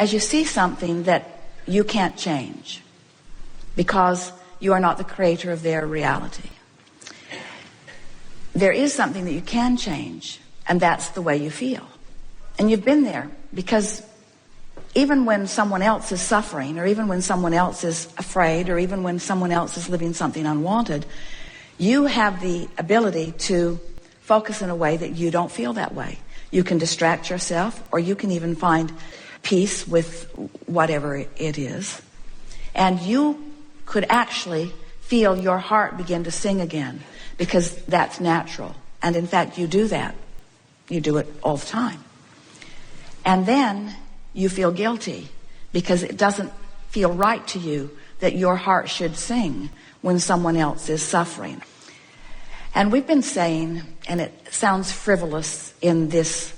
as you see something that you can't change because you are not the creator of their reality. There is something that you can change, and that's the way you feel. And you've been there, because even when someone else is suffering, or even when someone else is afraid, or even when someone else is living something unwanted, you have the ability to focus in a way that you don't feel that way. You can distract yourself, or you can even find peace with whatever it is. And you could actually feel your heart begin to sing again, because that's natural. And in fact, you do that. You do it all the time. And then you feel guilty because it doesn't feel right to you that your heart should sing when someone else is suffering. And we've been saying, and it sounds frivolous in this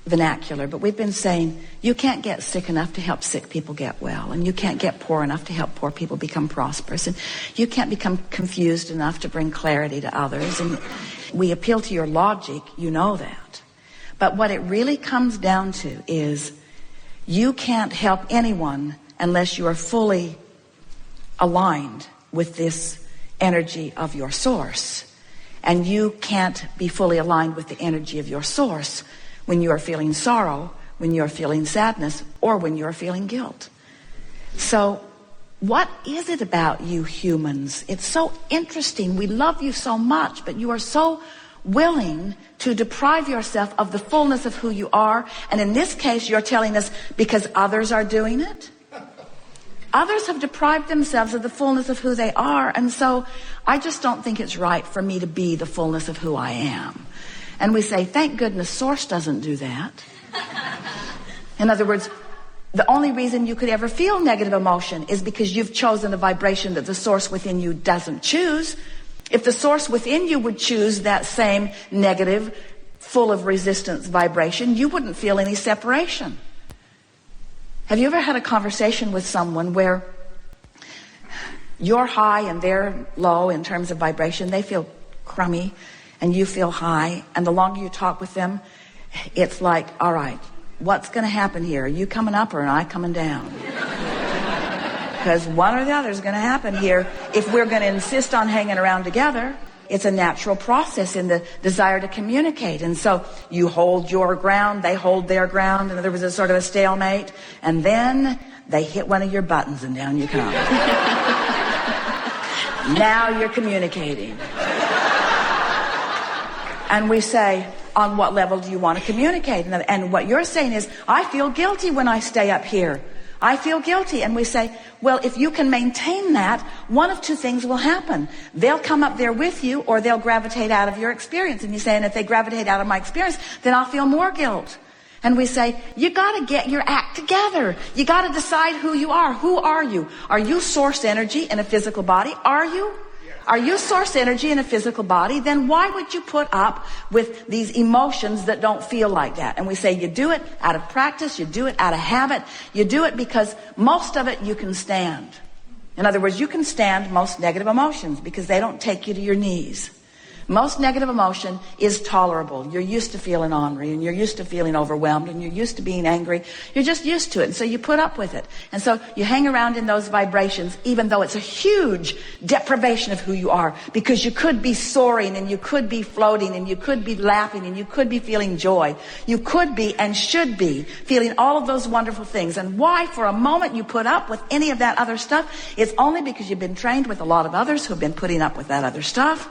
vernacular, but we've been saying you can't get sick enough to help sick people get well, and you can't get poor enough to help poor people become prosperous, and you can't become confused enough to bring clarity to others. And we appeal to your logic, you know that. But what it really comes down to is you can't help anyone unless you are fully aligned with this energy of your source. And you can't be fully aligned with the energy of your source when you are feeling sorrow, when you're feeling sadness, or when you're feeling guilt. So what is it about you humans? It's so interesting. We love you so much, but you are so willing to deprive yourself of the fullness of who you are. And in this case, you're telling us because others are doing it. Others have deprived themselves of the fullness of who they are. And so I just don't think it's right for me to be the fullness of who I am. And we say, thank goodness Source doesn't do that. In other words, the only reason you could ever feel negative emotion is because you've chosen a vibration that the Source within you doesn't choose. If the Source within you would choose that same negative, full of resistance vibration, you wouldn't feel any separation. Have you ever had a conversation with someone where you're high and they're low in terms of vibration? They feel crummy and you feel high, and the longer you talk with them, it's like, all right, what's going to happen here? Are you coming up or am I coming down? Because one or the other is going to happen here if we're going to insist on hanging around together. It's a natural process in the desire to communicate. And so you hold your ground, they hold their ground, and there was a sort of a stalemate. And then they hit one of your buttons and down you come. Now you're communicating. And we say, on what level do you want to communicate? And what you're saying is, I feel guilty when I stay up here. I feel guilty. And we say, well, if you can maintain that, one of two things will happen. They'll come up there with you, or they'll gravitate out of your experience. And you say, and if they gravitate out of my experience, then I'll feel more guilt. And we say, you got to get your act together. You got to decide who you are. Who are you? Are you source energy in a physical body? Are you? Are you source energy in a physical body? Then why would you put up with these emotions that don't feel like that? And we say you do it out of practice, you do it out of habit, you do it because most of it you can stand. In other words, you can stand most negative emotions because they don't take you to your knees. Most negative emotion is tolerable. You're used to feeling ornery, and you're used to feeling overwhelmed, and you're used to being angry. You're just used to it, and so you put up with it. And so you hang around in those vibrations, even though it's a huge deprivation of who you are, because you could be soaring, and you could be floating, and you could be laughing, and you could be feeling joy. You could be and should be feeling all of those wonderful things. And why for a moment you put up with any of that other stuff? It's only because you've been trained with a lot of others who've been putting up with that other stuff.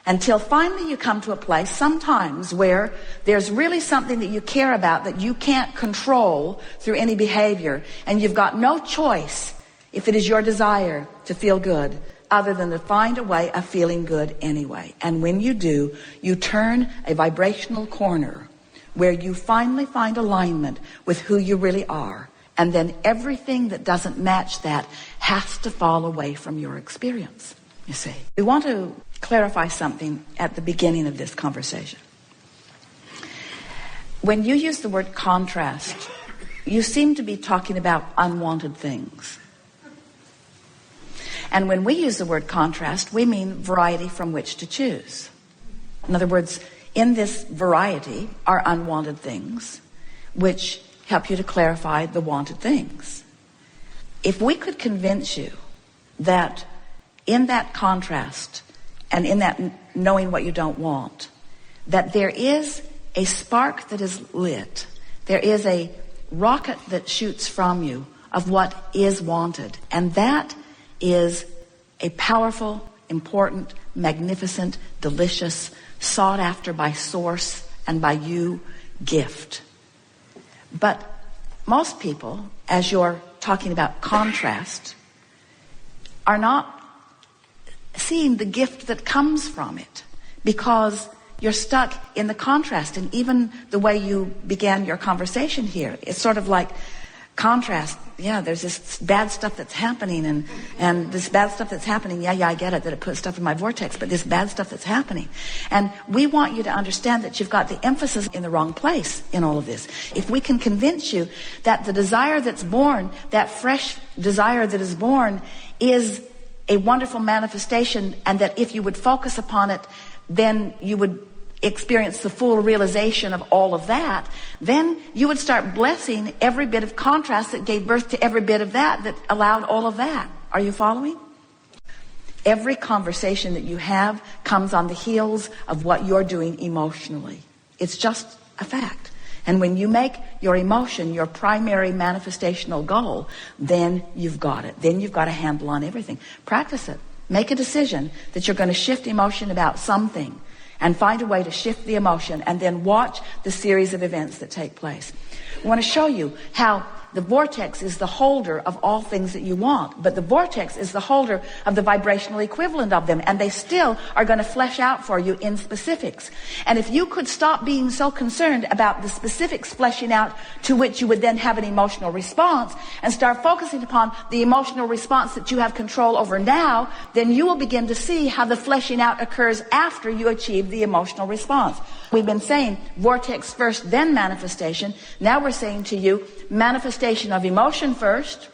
Until finally you come to a place sometimes where there's really something that you care about that you can't control through any behavior. And you've got no choice, if it is your desire to feel good, other than to find a way of feeling good anyway. And when you do, you turn a vibrational corner where you finally find alignment with who you really are. And then everything that doesn't match that has to fall away from your experience, you see. We want to clarify something at the beginning of this conversation. When you use the word contrast, you seem to be talking about unwanted things. And when we use the word contrast, we mean variety from which to choose. In other words, in this variety are unwanted things which help you to clarify the wanted things. If we could convince you that in that contrast and in that knowing what you don't want, that there is a spark that is lit, there is a rocket that shoots from you of what is wanted, and that is a powerful, important, magnificent, delicious, sought after by source and by you gift. But most people, as you're talking about contrast, are not seeing the gift that comes from it, because you're stuck in the contrast. And even the way you began your conversation here, it's sort of like contrast. Yeah, there's this bad stuff that's happening, and this bad stuff that's happening, yeah, I get it, that it puts stuff in my vortex, but this bad stuff that's happening. And we want you to understand that you've got the emphasis in the wrong place in all of this. If we can convince you that the desire that's born, that fresh desire that is born, is a wonderful manifestation, and that if you would focus upon it, then you would experience the full realization of all of that, then you would start blessing every bit of contrast that gave birth to every bit of that allowed all of that. Are you following? Every conversation that you have comes on the heels of what you're doing emotionally. It's just a fact. And when you make your emotion your primary manifestational goal, then you've got it. Then you've got a handle on everything. Practice it. Make a decision that you're going to shift emotion about something, and find a way to shift the emotion, and then watch the series of events that take place. I want to show you how the vortex is the holder of all things that you want, but the vortex is the holder of the vibrational equivalent of them, and they still are going to flesh out for you in specifics. And if you could stop being so concerned about the specifics fleshing out to which you would then have an emotional response, and start focusing upon the emotional response that you have control over now, then you will begin to see how the fleshing out occurs after you achieve the emotional response. We've been saying vortex first, then manifestation. Now we're saying to you, manifestation of emotion first,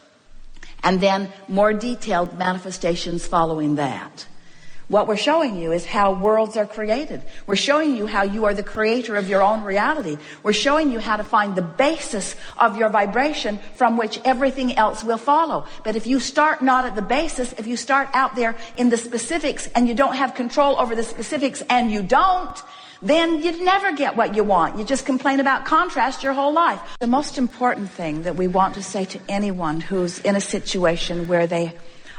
and then more detailed manifestations following that. What we're showing you is how worlds are created. We're showing you how you are the creator of your own reality. We're showing you how to find the basis of your vibration from which everything else will follow. But if you start not at the basis, if you start out there in the specifics and you don't have control over the specifics, and you don't, then you'd never get what you want. You just complain about contrast your whole life. The most important thing that we want to say to anyone who's in a situation where they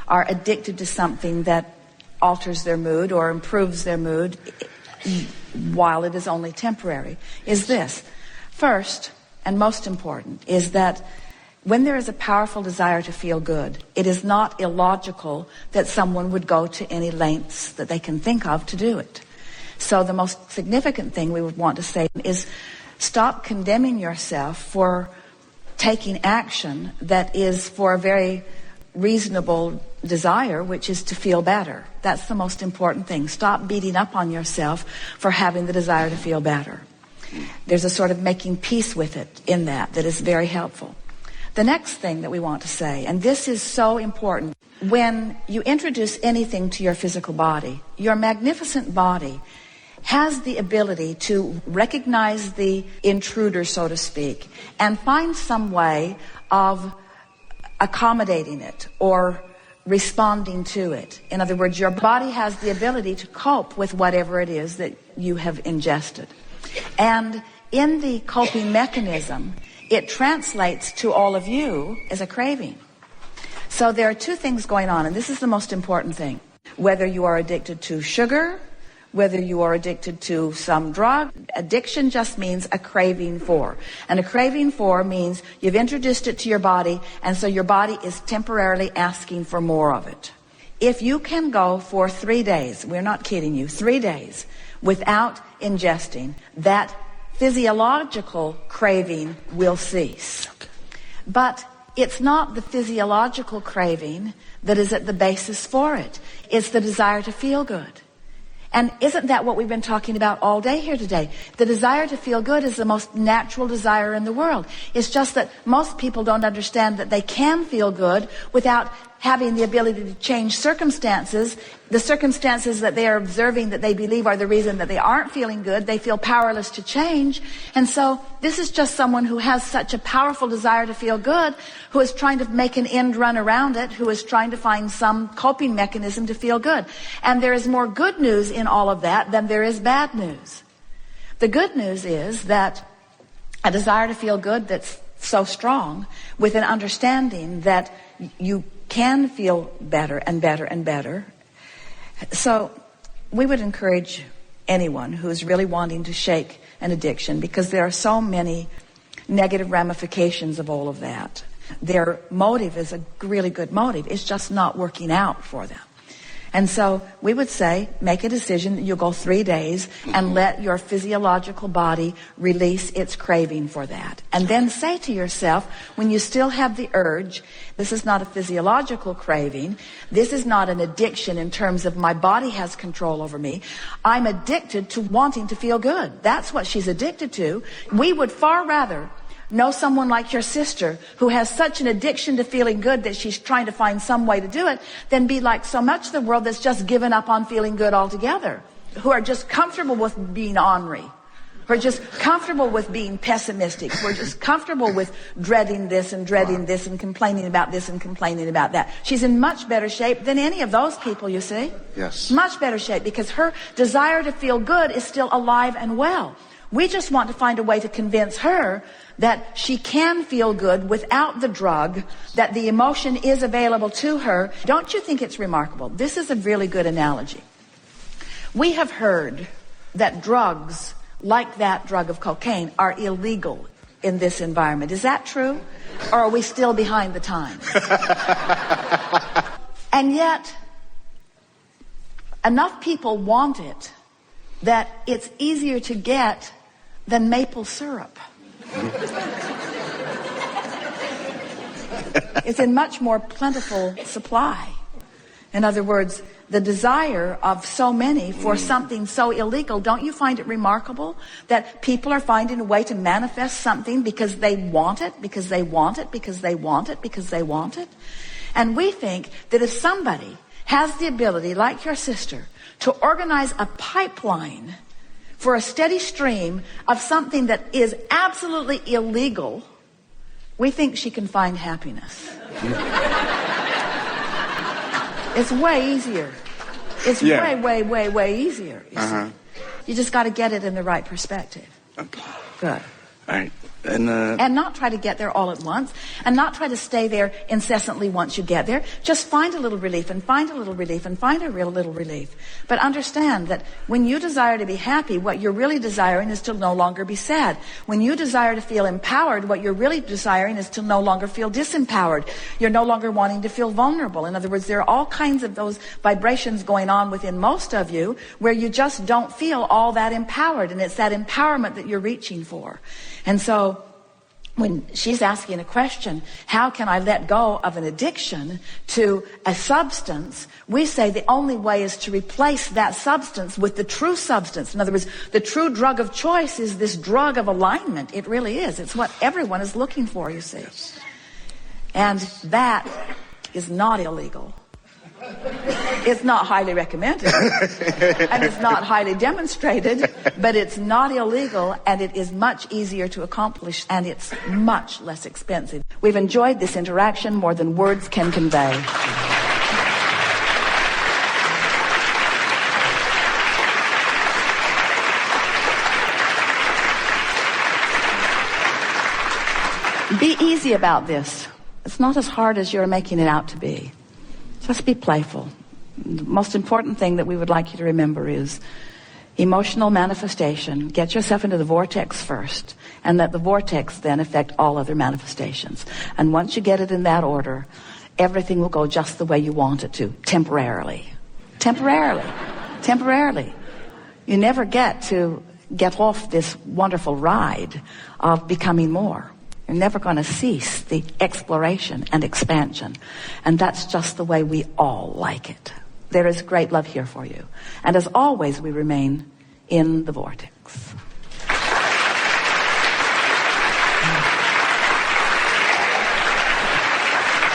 are addicted to something that alters their mood or improves their mood while it is only temporary is this. First, and most important, is that when there is a powerful desire to feel good, it is not illogical that someone would go to any lengths that they can think of to do it. So the most significant thing we would want to say is stop condemning yourself for taking action that is for a very reasonable desire, which is to feel better. That's the most important thing. Stop beating up on yourself for having the desire to feel better. There's a sort of making peace with it in that is very helpful. The next thing that we want to say, and this is so important, when you introduce anything to your physical body, your magnificent body has the ability to recognize the intruder, so to speak, and find some way of accommodating it or responding to it. In other words, your body has the ability to cope with whatever it is that you have ingested. And in the coping mechanism, it translates to all of you as a craving. So there are two things going on, and this is the most important thing. Whether you are addicted to sugar, whether you are addicted to some drug, addiction just means a craving for. And a craving for means you've introduced it to your body, and so your body is temporarily asking for more of it. If you can go for 3 days, we're not kidding you, 3 days, without ingesting, that physiological craving will cease. But it's not the physiological craving that is at the basis for it. It's the desire to feel good. And isn't that what we've been talking about all day here today? The desire to feel good is the most natural desire in the world. It's just that most people don't understand that they can feel good without having the ability to change circumstances, the circumstances that they are observing that they believe are the reason that they aren't feeling good, they feel powerless to change. And so this is just someone who has such a powerful desire to feel good, who is trying to make an end run around it, who is trying to find some coping mechanism to feel good. And there is more good news in all of that than there is bad news. The good news is that a desire to feel good that's so strong, with an understanding that you can feel better and better and better. So we would encourage anyone who is really wanting to shake an addiction, because there are so many negative ramifications of all of that. Their motive is a really good motive. It's just not working out for them. And so we would say, make a decision that you'll go 3 days and let your physiological body release its craving for that. And then say to yourself, when you still have the urge, this is not a physiological craving. This is not an addiction in terms of my body has control over me. I'm addicted to wanting to feel good. That's what she's addicted to. We would far rather know someone like your sister who has such an addiction to feeling good that she's trying to find some way to do it, than be like so much of the world that's just given up on feeling good altogether, who are just comfortable with being ornery, who are just comfortable with being pessimistic, who are just comfortable with dreading this and dreading this and complaining about this and complaining about that. She's in much better shape than any of those people, you see. Yes. Much better shape, because her desire to feel good is still alive and well. We just want to find a way to convince her that she can feel good without the drug, that the emotion is available to her. Don't you think it's remarkable? This is a really good analogy. We have heard that drugs, like that drug of cocaine, are illegal in this environment. Is that true? Or are we still behind the times? And yet, enough people want it that it's easier to get than maple syrup. It's in much more plentiful supply. In other words, the desire of so many for something so illegal, don't you find it remarkable that people are finding a way to manifest something because they want it, because they want it, because they want it, because they want it? And we think that if somebody has the ability, like your sister, to organize a pipeline for a steady stream of something that is absolutely illegal, we think she can find happiness. It's way easier. It's way easier. You see. You just got to get it in the right perspective. Okay. Good. All right. And not try to get there all at once, and not try to stay there incessantly once you get there. Just find a little relief and find a little relief and find a real little relief. But understand that when you desire to be happy, what you're really desiring is to no longer be sad. When you desire to feel empowered, what you're really desiring is to no longer feel disempowered. You're no longer wanting to feel vulnerable. In other words, there are all kinds of those vibrations going on within most of you where you just don't feel all that empowered, and it's that empowerment that you're reaching for. And so when she's asking a question, how can I let go of an addiction to a substance? We say the only way is to replace that substance with the true substance. In other words, the true drug of choice is this drug of alignment. It really is. It's what everyone is looking for, you see. And that is not illegal. It's not highly recommended, and it's not highly demonstrated, but it's not illegal, and it is much easier to accomplish, and it's much less expensive. We've enjoyed this interaction more than words can convey. Be easy about this. It's not as hard as you're making it out to be. Just be playful. The most important thing that we would like you to remember is emotional manifestation. Get yourself into the vortex first, and let the vortex then affect all other manifestations. And once you get it in that order, everything will go just the way you want it to, temporarily. Temporarily. Temporarily. You never get off this wonderful ride of becoming more. You're never going to cease the exploration and expansion. And that's just the way we all like it. There is great love here for you. And as always, we remain in the vortex.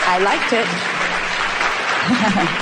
I liked it. Bye.